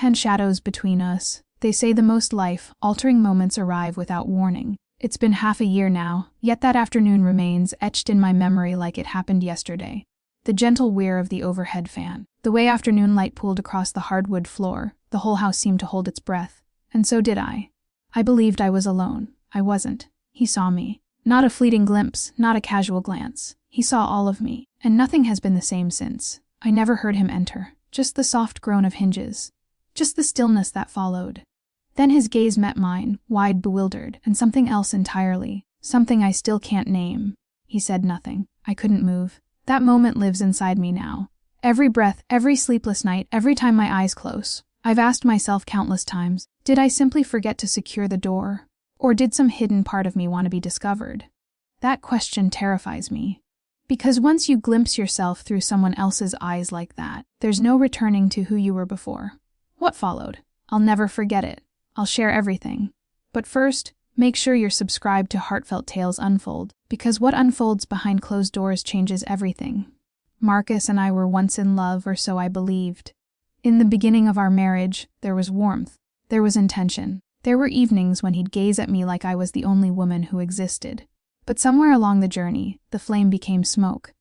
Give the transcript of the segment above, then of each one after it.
and shadows between us. They say the most life-altering moments arrive without warning. It's been half a year now, yet that afternoon remains etched in my memory like it happened yesterday. The gentle whir of the overhead fan, the way afternoon light pooled across the hardwood floor, the whole house seemed to hold its breath. And so did I. I believed I was alone. I wasn't. He saw me. Not a fleeting glimpse, not a casual glance. He saw all of me, and nothing has been the same since. I never heard him enter, just the soft groan of hinges, just the stillness that followed. Then his gaze met mine, wide, bewildered, and something else entirely, something I still can't name. He said nothing. I couldn't move. That moment lives inside me now. Every breath, every sleepless night, every time my eyes close. I've asked myself countless times, did I simply forget to secure the door? Or did some hidden part of me want to be discovered? That question terrifies me. Because once you glimpse yourself through someone else's eyes like that, there's no returning to who you were before. What followed? I'll never forget it. I'll share everything. But first, make sure you're subscribed to Heartfelt Tales Unfold, because what unfolds behind closed doors changes everything. Marcus and I were once in love, or so I believed. In the beginning of our marriage, there was warmth. There was intention. There were evenings when he'd gaze at me like I was the only woman who existed. But somewhere along the journey, the flame became smoke.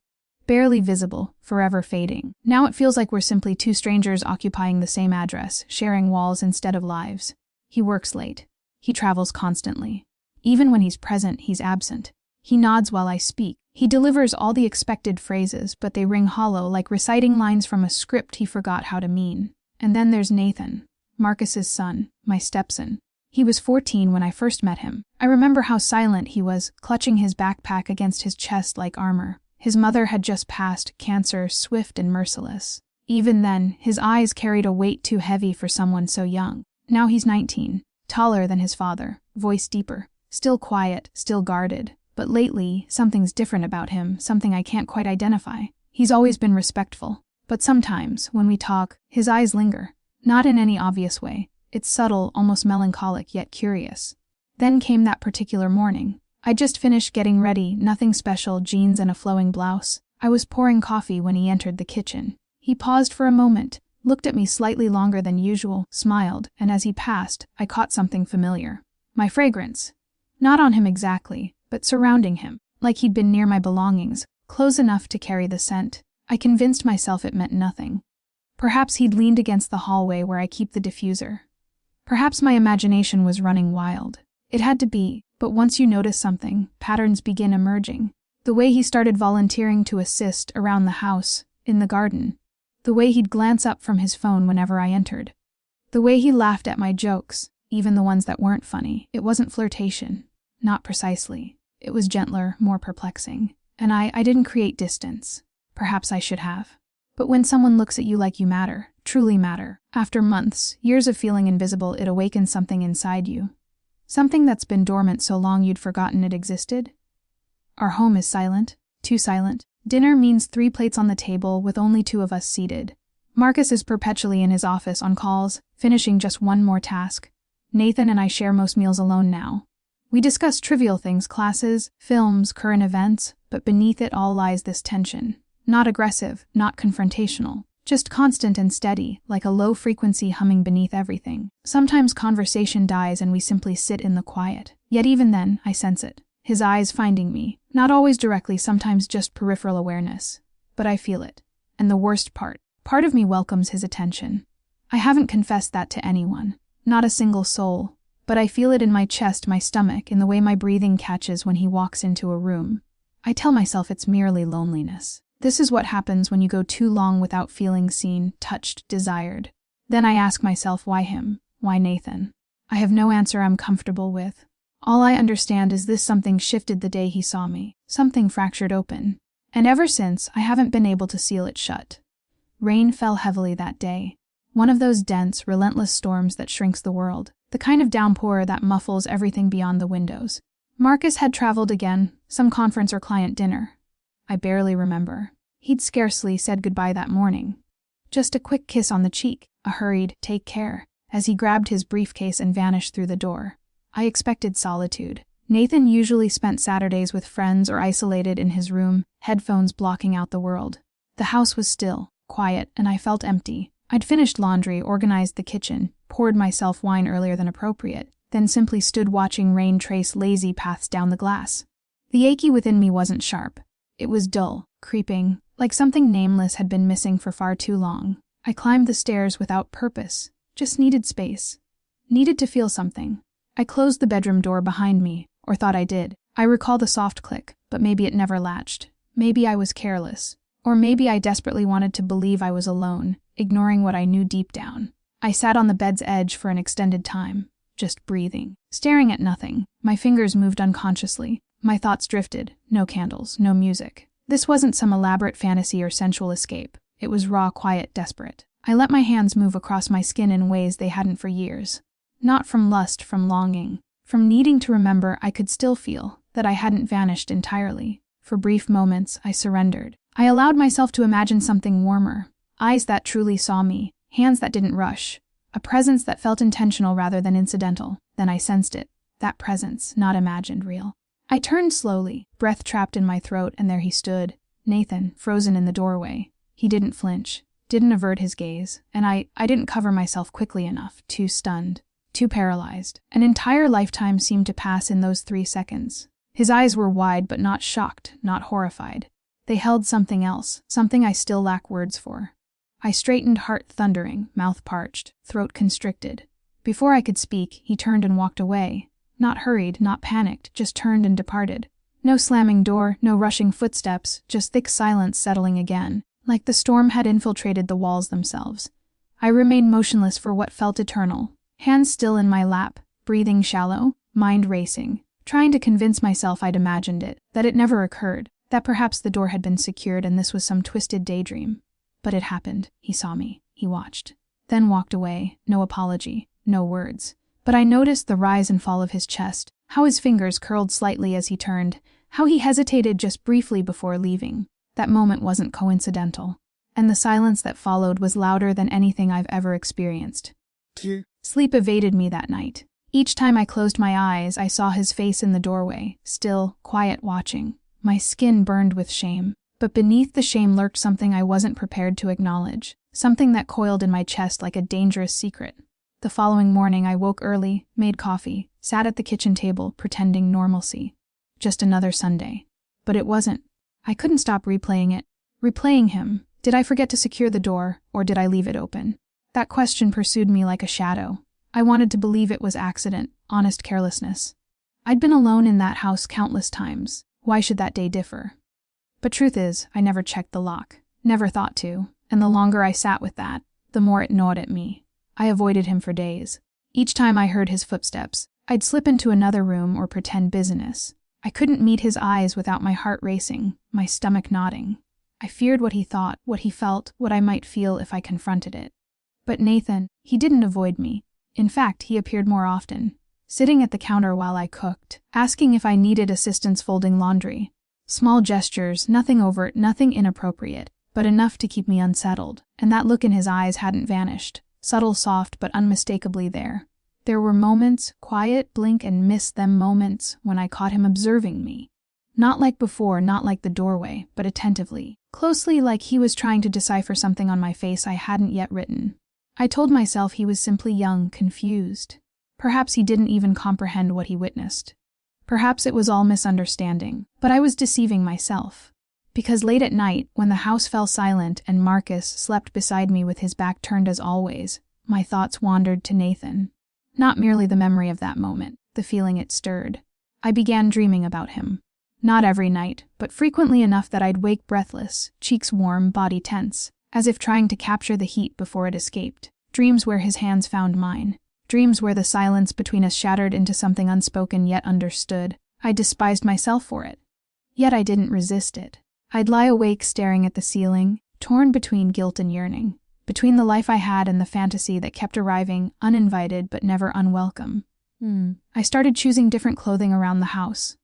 Barely visible, forever fading. Now it feels like we're simply two strangers occupying the same address, sharing walls instead of lives. He works late. He travels constantly. Even when he's present, he's absent. He nods while I speak. He delivers all the expected phrases, but they ring hollow, like reciting lines from a script he forgot how to mean. And then there's Nathan, Marcus's son, my stepson. He was 14 when I first met him. I remember how silent he was, clutching his backpack against his chest like armor. His mother had just passed, cancer, swift and merciless. Even then, his eyes carried a weight too heavy for someone so young. Now he's 19, taller than his father, voice deeper, still quiet, still guarded. But lately, something's different about him, something I can't quite identify. He's always been respectful. But sometimes, when we talk, his eyes linger. Not in any obvious way. It's subtle, almost melancholic, yet curious. Then came that particular morning. I just finished getting ready, nothing special, jeans and a flowing blouse. I was pouring coffee when he entered the kitchen. He paused for a moment, looked at me slightly longer than usual, smiled, and as he passed, I caught something familiar. My fragrance. Not on him exactly, but surrounding him, like he'd been near my belongings, close enough to carry the scent. I convinced myself it meant nothing. Perhaps he'd leaned against the hallway where I keep the diffuser. Perhaps my imagination was running wild. It had to be, but once you notice something, patterns begin emerging. The way he started volunteering to assist around the house, in the garden. The way he'd glance up from his phone whenever I entered. The way he laughed at my jokes, even the ones that weren't funny. It wasn't flirtation. Not precisely. It was gentler, more perplexing. And I didn't create distance. Perhaps I should have. But when someone looks at you like you matter, truly matter, after months, years of feeling invisible, it awakens something inside you. Something that's been dormant so long you'd forgotten it existed. Our home is silent, too silent. Dinner means 3 plates on the table with only 2 of us seated. Marcus is perpetually in his office on calls, finishing just one more task. Nathan and I share most meals alone now. We discuss trivial things, classes, films, current events, but beneath it all lies this tension. Not aggressive, not confrontational, just constant and steady, like a low-frequency humming beneath everything. Sometimes conversation dies and we simply sit in the quiet. Yet even then, I sense it. His eyes finding me. Not always directly, sometimes just peripheral awareness. But I feel it. And the worst part of me welcomes his attention. I haven't confessed that to anyone. Not a single soul. But I feel it in my chest, my stomach, in the way my breathing catches when he walks into a room. I tell myself it's merely loneliness. This is what happens when you go too long without feeling seen, touched, desired. Then I ask myself, why him? Why Nathan? I have no answer I'm comfortable with. All I understand is this: something shifted the day he saw me. Something fractured open. And ever since, I haven't been able to seal it shut. Rain fell heavily that day. One of those dense, relentless storms that shrinks the world. The kind of downpour that muffles everything beyond the windows. Marcus had traveled again, some conference or client dinner. I barely remember. He'd scarcely said goodbye that morning. Just a quick kiss on the cheek, a hurried "take care," as he grabbed his briefcase and vanished through the door. I expected solitude. Nathan usually spent Saturdays with friends or isolated in his room, headphones blocking out the world. The house was still, quiet, and I felt empty. I'd finished laundry, organized the kitchen, poured myself wine earlier than appropriate, then simply stood watching rain trace lazy paths down the glass. The achy within me wasn't sharp. It was dull, creeping, like something nameless had been missing for far too long. I climbed the stairs without purpose, just needed space. Needed to feel something. I closed the bedroom door behind me, or thought I did. I recall the soft click, but maybe it never latched. Maybe I was careless. Or maybe I desperately wanted to believe I was alone, ignoring what I knew deep down. I sat on the bed's edge for an extended time, just breathing, staring at nothing. My fingers moved unconsciously. My thoughts drifted. No candles, no music. This wasn't some elaborate fantasy or sensual escape. It was raw, quiet, desperate. I let my hands move across my skin in ways they hadn't for years. Not from lust, from longing. From needing to remember I could still feel that I hadn't vanished entirely. For brief moments, I surrendered. I allowed myself to imagine something warmer. Eyes that truly saw me. Hands that didn't rush. A presence that felt intentional rather than incidental. Then I sensed it. That presence, not imagined, real. I turned slowly, breath trapped in my throat, and there he stood. Nathan, frozen in the doorway. He didn't flinch, didn't avert his gaze, and I didn't cover myself quickly enough, too stunned, too paralyzed. An entire lifetime seemed to pass in those 3 seconds. His eyes were wide but not shocked, not horrified. They held something else, something I still lack words for. I straightened, heart thundering, mouth parched, throat constricted. Before I could speak, he turned and walked away. Not hurried, not panicked, just turned and departed. No slamming door, no rushing footsteps, just thick silence settling again, like the storm had infiltrated the walls themselves. I remained motionless for what felt eternal, hands still in my lap, breathing shallow, mind racing, trying to convince myself I'd imagined it, that it never occurred, that perhaps the door had been secured and this was some twisted daydream. But it happened. He saw me. He watched. Then walked away. No apology. No words. But I noticed the rise and fall of his chest, how his fingers curled slightly as he turned, how he hesitated just briefly before leaving. That moment wasn't coincidental. And the silence that followed was louder than anything I've ever experienced. Sleep evaded me that night. Each time I closed my eyes, I saw his face in the doorway, still, quiet, watching. My skin burned with shame. But beneath the shame lurked something I wasn't prepared to acknowledge, something that coiled in my chest like a dangerous secret. The following morning I woke early, made coffee, sat at the kitchen table, pretending normalcy. Just another Sunday. But it wasn't. I couldn't stop replaying it. Replaying him. Did I forget to secure the door, or did I leave it open? That question pursued me like a shadow. I wanted to believe it was accident, honest carelessness. I'd been alone in that house countless times. Why should that day differ? But truth is, I never checked the lock. Never thought to. And the longer I sat with that, the more it gnawed at me. I avoided him for days. Each time I heard his footsteps, I'd slip into another room or pretend business. I couldn't meet his eyes without my heart racing, my stomach knotting. I feared what he thought, what he felt, what I might feel if I confronted it. But Nathan, he didn't avoid me. In fact, he appeared more often, sitting at the counter while I cooked, asking if I needed assistance folding laundry. Small gestures, nothing overt, nothing inappropriate, but enough to keep me unsettled, and that look in his eyes hadn't vanished. Subtle, soft, but unmistakably there. There were moments, quiet, blink and miss them moments, when I caught him observing me. Not like before, not like the doorway, but attentively. Closely, like he was trying to decipher something on my face I hadn't yet written. I told myself he was simply young, confused. Perhaps he didn't even comprehend what he witnessed. Perhaps it was all misunderstanding, but I was deceiving myself. Because late at night, when the house fell silent and Marcus slept beside me with his back turned as always, my thoughts wandered to Nathan. Not merely the memory of that moment, the feeling it stirred. I began dreaming about him. Not every night, but frequently enough that I'd wake breathless, cheeks warm, body tense, as if trying to capture the heat before it escaped. Dreams where his hands found mine. Dreams where the silence between us shattered into something unspoken yet understood. I despised myself for it. Yet I didn't resist it. I'd lie awake staring at the ceiling, torn between guilt and yearning, between the life I had and the fantasy that kept arriving, uninvited but never unwelcome. I started choosing different clothing around the house.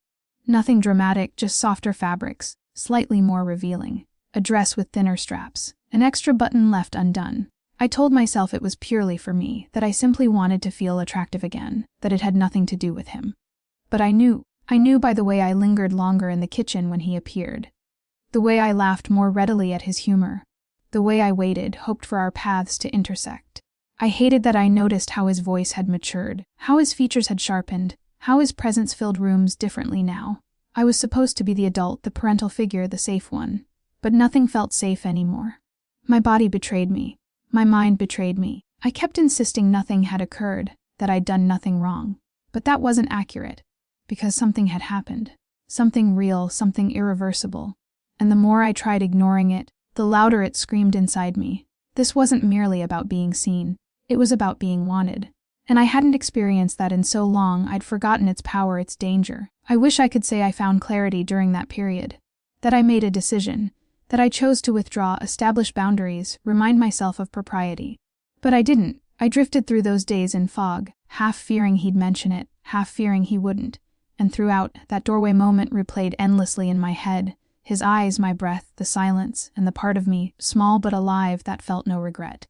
Nothing dramatic, just softer fabrics, slightly more revealing. A dress with thinner straps, an extra button left undone. I told myself it was purely for me, that I simply wanted to feel attractive again, that it had nothing to do with him. But I knew by the way I lingered longer in the kitchen when he appeared. The way I laughed more readily at his humor. The the way I waited, hoped for our paths to intersect. I hated that I noticed how his voice had matured, how his features had sharpened, how his presence filled rooms differently now. I was supposed to be the adult, the parental figure, the safe one. But nothing felt safe anymore. My body betrayed me. My mind betrayed me. I kept insisting nothing had occurred, that I'd done nothing wrong. But that wasn't accurate, because something had happened. Something real, something irreversible. And the more I tried ignoring it, the louder it screamed inside me. This wasn't merely about being seen. It was about being wanted. And I hadn't experienced that in so long I'd forgotten its power, its danger. I wish I could say I found clarity during that period. That I made a decision. That I chose to withdraw, establish boundaries, remind myself of propriety. But I didn't. I drifted through those days in fog, half fearing he'd mention it, half fearing he wouldn't. And throughout, that doorway moment replayed endlessly in my head. His eyes, my breath, the silence, and the part of me, small but alive, that felt no regret.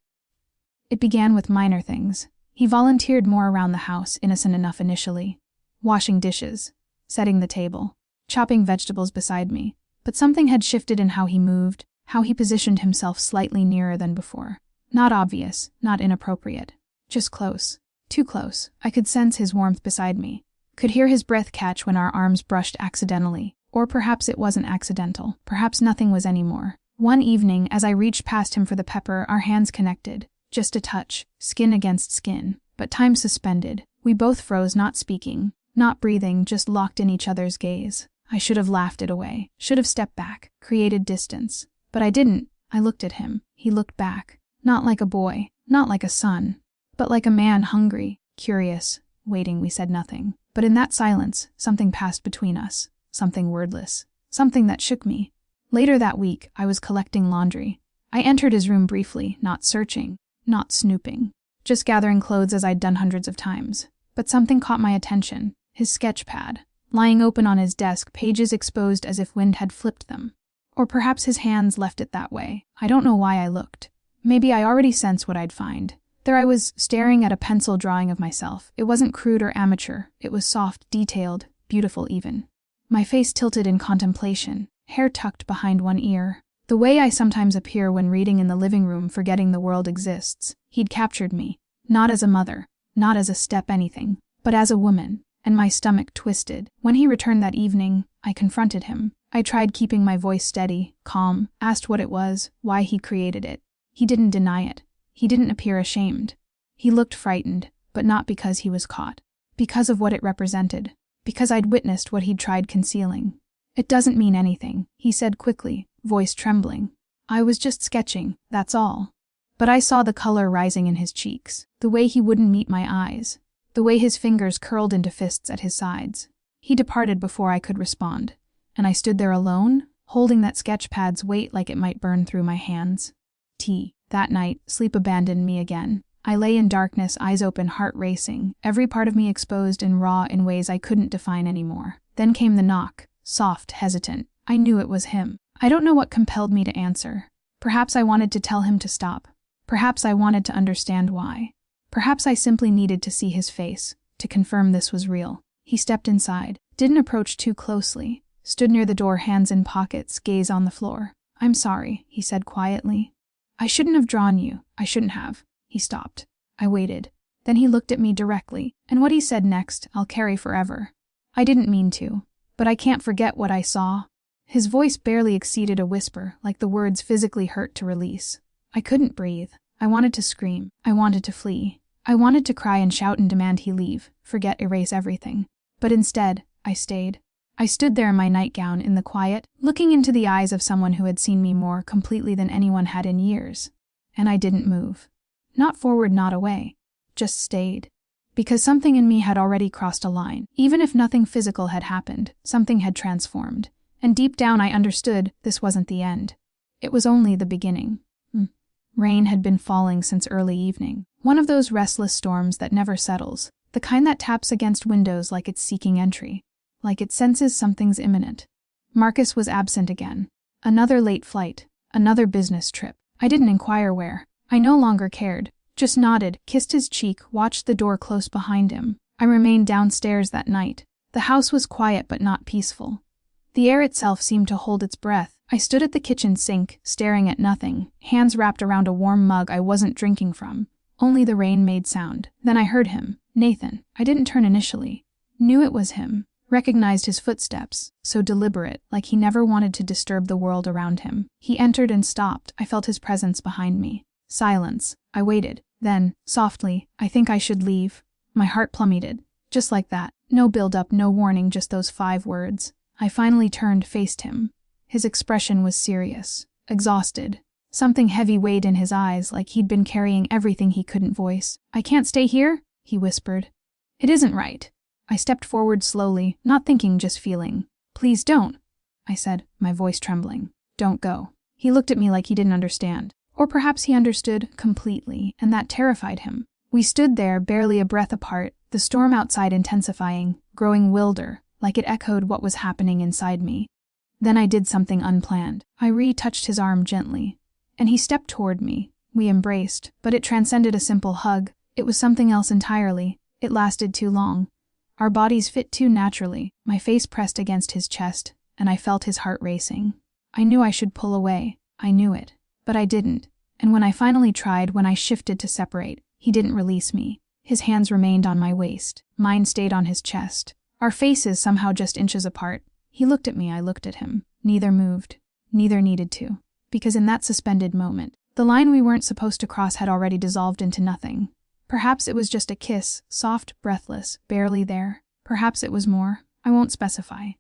It began with minor things. He volunteered more around the house, innocent enough initially. Washing dishes, setting the table, chopping vegetables beside me. But something had shifted in how he moved, how he positioned himself slightly nearer than before. Not obvious, not inappropriate. Just close. Too close. I could sense his warmth beside me. Could hear his breath catch when our arms brushed accidentally. Or perhaps it wasn't accidental. Perhaps nothing was anymore. One evening, as I reached past him for the pepper, our hands connected. Just a touch, skin against skin. But time suspended. We both froze, not speaking, not breathing, just locked in each other's gaze. I should have laughed it away, should have stepped back, created distance. But I didn't. I looked at him. He looked back. Not like a boy, not like a son, but like a man hungry, curious, waiting. We said nothing. But in that silence, something passed between us. Something wordless. Something that shook me. Later that week, I was collecting laundry. I entered his room briefly, not searching, not snooping. Just gathering clothes as I'd done hundreds of times. But something caught my attention. His sketch pad. Lying open on his desk, pages exposed as if wind had flipped them. Or perhaps his hands left it that way. I don't know why I looked. Maybe I already sensed what I'd find. There I was, staring at a pencil drawing of myself. It wasn't crude or amateur. It was soft, detailed, beautiful even. My face tilted in contemplation, hair tucked behind one ear. The way I sometimes appear when reading in the living room, forgetting the world exists. He'd captured me. Not as a mother, not as a step anything, but as a woman. And my stomach twisted. When he returned that evening, I confronted him. I tried keeping my voice steady, calm, asked what it was, why he created it. He didn't deny it. He didn't appear ashamed. He looked frightened, but not because he was caught. Because of what it represented. Because I'd witnessed what he'd tried concealing. It doesn't mean anything, he said quickly, voice trembling. I was just sketching, that's all. But I saw the color rising in his cheeks, the way he wouldn't meet my eyes. The way his fingers curled into fists at his sides. He departed before I could respond, and I stood there alone, holding that sketch pad's weight like it might burn through my hands. That night, sleep abandoned me again. I lay in darkness, eyes open, heart racing, every part of me exposed and raw in ways I couldn't define anymore. Then came the knock, soft, hesitant. I knew it was him. I don't know what compelled me to answer. Perhaps I wanted to tell him to stop. Perhaps I wanted to understand why. Perhaps I simply needed to see his face, to confirm this was real. He stepped inside, didn't approach too closely, stood near the door, hands in pockets, gaze on the floor. I'm sorry, he said quietly. I shouldn't have drawn you. I shouldn't have. He stopped. I waited. Then he looked at me directly, and what he said next, I'll carry forever. I didn't mean to, but I can't forget what I saw. His voice barely exceeded a whisper, like the words physically hurt to release. I couldn't breathe. I wanted to scream. I wanted to flee. I wanted to cry and shout and demand he leave, forget, erase everything. But instead, I stayed. I stood there in my nightgown in the quiet, looking into the eyes of someone who had seen me more completely than anyone had in years. And I didn't move. Not forward, not away. Just stayed. Because something in me had already crossed a line. Even if nothing physical had happened, something had transformed. And deep down I understood this wasn't the end. It was only the beginning. Rain had been falling since early evening. One of those restless storms that never settles. The kind that taps against windows like it's seeking entry. Like it senses something's imminent. Marcus was absent again. Another late flight. Another business trip. I didn't inquire where. I no longer cared. Just nodded, kissed his cheek, watched the door close behind him. I remained downstairs that night. The house was quiet but not peaceful. The air itself seemed to hold its breath, I stood at the kitchen sink, staring at nothing, hands wrapped around a warm mug I wasn't drinking from. Only the rain made sound. Then I heard him. Nathan. I didn't turn initially. Knew it was him. Recognized his footsteps, so deliberate, like he never wanted to disturb the world around him. He entered and stopped. I felt his presence behind me. Silence. I waited. Then, softly, I think I should leave. My heart plummeted. Just like that. No build-up, no warning, just those 5 words. I finally turned, faced him. His expression was serious, exhausted. Something heavy weighed in his eyes, like he'd been carrying everything he couldn't voice. "I can't stay here," he whispered. "It isn't right." I stepped forward slowly, not thinking, just feeling. "Please don't," I said, my voice trembling. "Don't go." He looked at me like he didn't understand. Or perhaps he understood completely, and that terrified him. We stood there, barely a breath apart, the storm outside intensifying, growing wilder, like it echoed what was happening inside me. Then I did something unplanned. I retouched his arm gently, and he stepped toward me. We embraced, but it transcended a simple hug. It was something else entirely. It lasted too long. Our bodies fit too naturally. My face pressed against his chest, and I felt his heart racing. I knew I should pull away. I knew it. But I didn't. And when I finally tried, when I shifted to separate, he didn't release me. His hands remained on my waist. Mine stayed on his chest. Our faces somehow just inches apart. He looked at me, I looked at him. Neither moved. Neither needed to. Because in that suspended moment, the line we weren't supposed to cross had already dissolved into nothing. Perhaps it was just a kiss, soft, breathless, barely there. Perhaps it was more. I won't specify.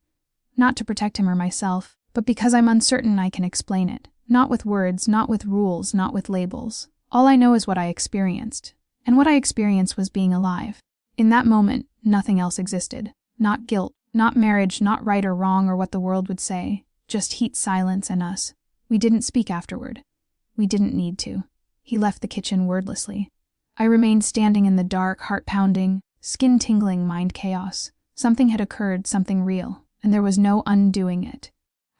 Not to protect him or myself, but because I'm uncertain I can explain it. Not with words, not with rules, not with labels. All I know is what I experienced. And what I experienced was being alive. In that moment, nothing else existed. Not guilt, not marriage, not right or wrong or what the world would say. Just heat, silence, and us. We didn't speak afterward. We didn't need to. He left the kitchen wordlessly. I remained standing in the dark, heart pounding, skin tingling, mind chaos. Something had occurred, something real, and there was no undoing it.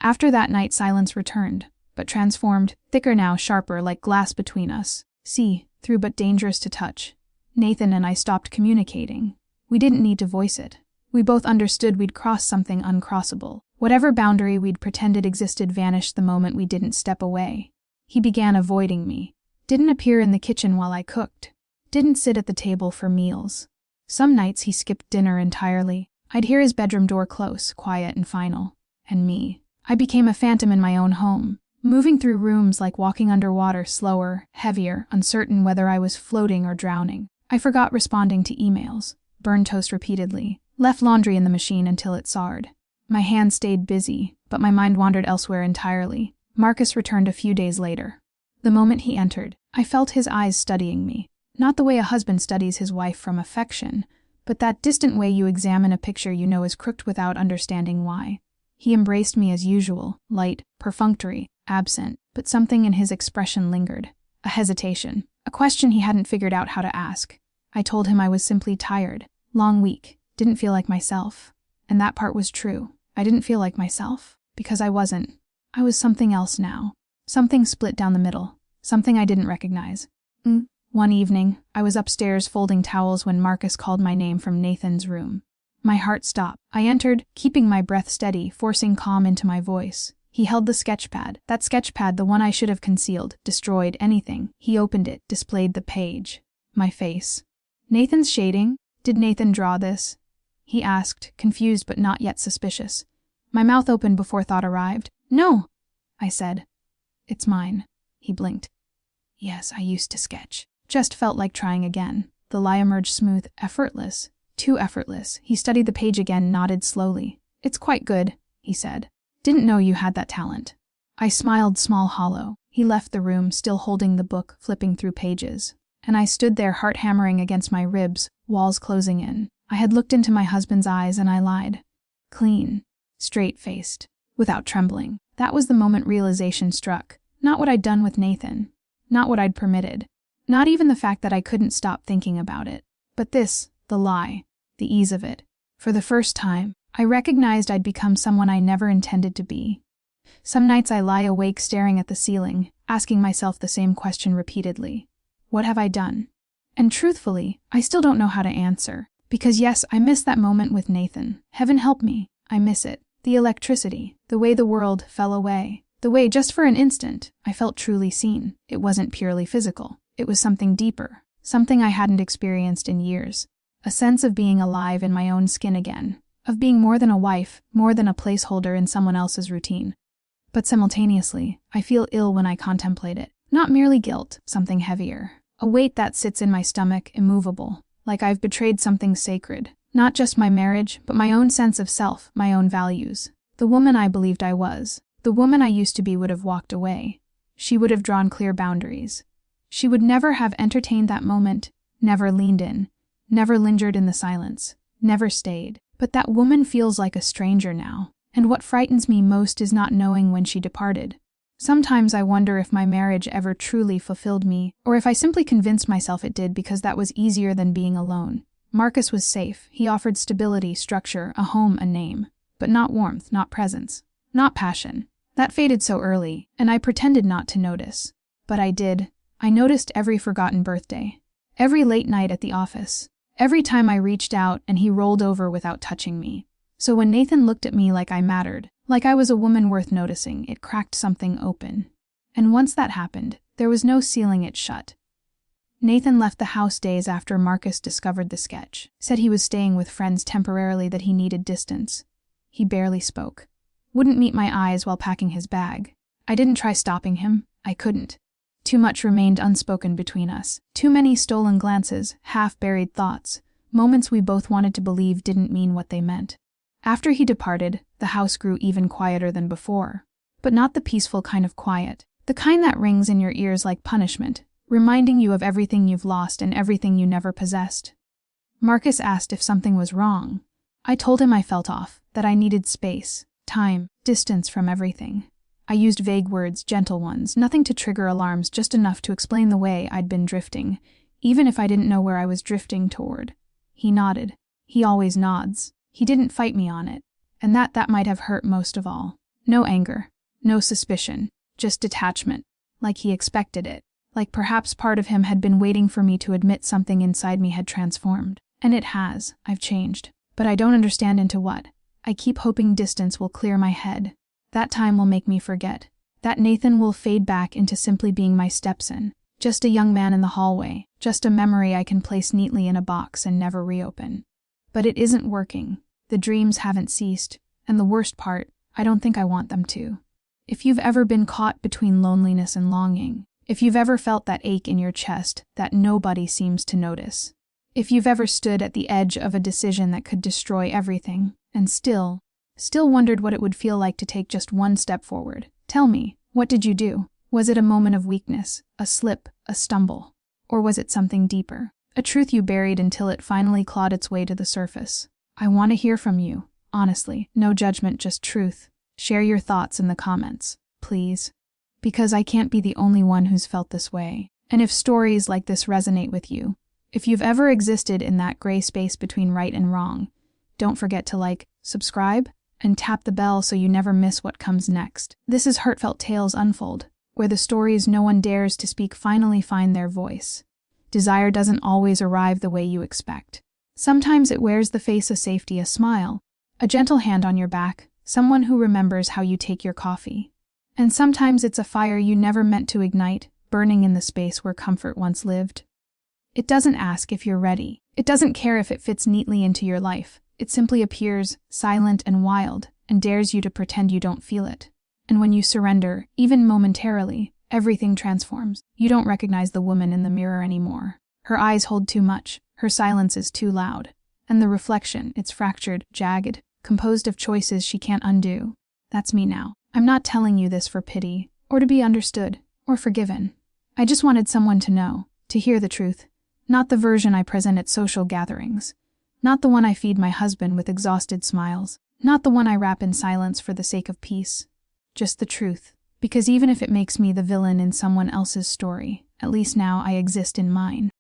After that night, silence returned, but transformed, thicker now, sharper, like glass between us. See, through but dangerous to touch. Nathan and I stopped communicating. We didn't need to voice it. We both understood we'd crossed something uncrossable. Whatever boundary we'd pretended existed vanished the moment we didn't step away. He began avoiding me. Didn't appear in the kitchen while I cooked. Didn't sit at the table for meals. Some nights he skipped dinner entirely. I'd hear his bedroom door close, quiet and final. And me. I became a phantom in my own home, moving through rooms like walking underwater, slower, heavier, uncertain whether I was floating or drowning. I forgot responding to emails, burned toast repeatedly, left laundry in the machine until it soured. My hands stayed busy, but my mind wandered elsewhere entirely. Marcus returned a few days later. The moment he entered, I felt his eyes studying me. Not the way a husband studies his wife from affection, but that distant way you examine a picture you know is crooked without understanding why. He embraced me as usual, light, perfunctory, absent, but something in his expression lingered. A hesitation, a question he hadn't figured out how to ask. I told him I was simply tired, long week, didn't feel like myself. And that part was true. I didn't feel like myself, because I wasn't. I was something else now. Something split down the middle, something I didn't recognize. One evening, I was upstairs folding towels when Marcus called my name from Nathan's room. My heart stopped. I entered, keeping my breath steady, forcing calm into my voice. He held the sketchpad. That sketchpad, the one I should have concealed, destroyed, anything. He opened it, displayed the page. My face. "Nathan's shading? Did Nathan draw this?" he asked, confused but not yet suspicious. My mouth opened before thought arrived. "No," I said. "It's mine." He blinked. "Yes, I used to sketch." Just felt like trying again. The lie emerged smooth, effortless. Too effortless. He studied the page again, nodded slowly. "It's quite good," he said. "Didn't know you had that talent." I smiled, small, hollow. He left the room, still holding the book, flipping through pages. And I stood there, heart hammering against my ribs, walls closing in. I had looked into my husband's eyes and I lied. Clean. Straight-faced. Without trembling. That was the moment realization struck. Not what I'd done with Nathan. Not what I'd permitted. Not even the fact that I couldn't stop thinking about it. But this, the lie. The ease of it. For the first time, I recognized I'd become someone I never intended to be. Some nights I lie awake staring at the ceiling, asking myself the same question repeatedly. What have I done? And truthfully, I still don't know how to answer. Because yes, I miss that moment with Nathan. Heaven help me, I miss it. The electricity, the way the world fell away. The way, just for an instant, I felt truly seen. It wasn't purely physical. It was something deeper, something I hadn't experienced in years. A sense of being alive in my own skin again, of being more than a wife, more than a placeholder in someone else's routine. But simultaneously, I feel ill when I contemplate it. Not merely guilt, something heavier. A weight that sits in my stomach, immovable, like I've betrayed something sacred. Not just my marriage, but my own sense of self, my own values. The woman I believed I was, the woman I used to be, would have walked away. She would have drawn clear boundaries. She would never have entertained that moment, never leaned in, never lingered in the silence, never stayed. But that woman feels like a stranger now, and what frightens me most is not knowing when she departed. Sometimes I wonder if my marriage ever truly fulfilled me, or if I simply convinced myself it did because that was easier than being alone. Marcus was safe. He offered stability, structure, a home, a name. But not warmth, not presence, not passion. That faded so early, and I pretended not to notice. But I did. I noticed every forgotten birthday, every late night at the office, every time I reached out and he rolled over without touching me. So when Nathan looked at me like I mattered, like I was a woman worth noticing, it cracked something open. And once that happened, there was no sealing it shut. Nathan left the house days after Marcus discovered the sketch, said he was staying with friends temporarily, that he needed distance. He barely spoke. Wouldn't meet my eyes while packing his bag. I didn't try stopping him. I couldn't. Too much remained unspoken between us. Too many stolen glances, half-buried thoughts, moments we both wanted to believe didn't mean what they meant. After he departed, the house grew even quieter than before. But not the peaceful kind of quiet. The kind that rings in your ears like punishment, reminding you of everything you've lost and everything you never possessed. Marcus asked if something was wrong. I told him I felt off, that I needed space, time, distance from everything. I used vague words, gentle ones, nothing to trigger alarms, just enough to explain the way I'd been drifting, even if I didn't know where I was drifting toward. He nodded. He always nods. He didn't fight me on it, and that might have hurt most of all. No anger, no suspicion, just detachment, like he expected it, like perhaps part of him had been waiting for me to admit something inside me had transformed. And it has. I've changed. But I don't understand into what. I keep hoping distance will clear my head. That time will make me forget. That Nathan will fade back into simply being my stepson. Just a young man in the hallway. Just a memory I can place neatly in a box and never reopen. But it isn't working. The dreams haven't ceased. And the worst part, I don't think I want them to. If you've ever been caught between loneliness and longing, if you've ever felt that ache in your chest that nobody seems to notice, if you've ever stood at the edge of a decision that could destroy everything, and still wondered what it would feel like to take just one step forward, tell me, what did you do? Was it a moment of weakness, a slip, a stumble? Or was it something deeper? A truth you buried until it finally clawed its way to the surface? I want to hear from you, honestly, no judgment, just truth. Share your thoughts in the comments, please. Because I can't be the only one who's felt this way. And if stories like this resonate with you, if you've ever existed in that gray space between right and wrong, don't forget to like, subscribe, and tap the bell so you never miss what comes next. This is Heartfelt Tales Unfold, where the stories no one dares to speak finally find their voice. Desire doesn't always arrive the way you expect. Sometimes it wears the face of safety, a smile, a gentle hand on your back, someone who remembers how you take your coffee. And sometimes it's a fire you never meant to ignite, burning in the space where comfort once lived. It doesn't ask if you're ready. It doesn't care if it fits neatly into your life. It simply appears, silent and wild, and dares you to pretend you don't feel it. And when you surrender, even momentarily, everything transforms. You don't recognize the woman in the mirror anymore. Her eyes hold too much. Her silence is too loud. And the reflection, it's fractured, jagged, composed of choices she can't undo. That's me now. I'm not telling you this for pity, or to be understood, or forgiven. I just wanted someone to know, to hear the truth. Not the version I present at social gatherings. Not the one I feed my husband with exhausted smiles. Not the one I wrap in silence for the sake of peace. Just the truth. Because even if it makes me the villain in someone else's story, at least now I exist in mine.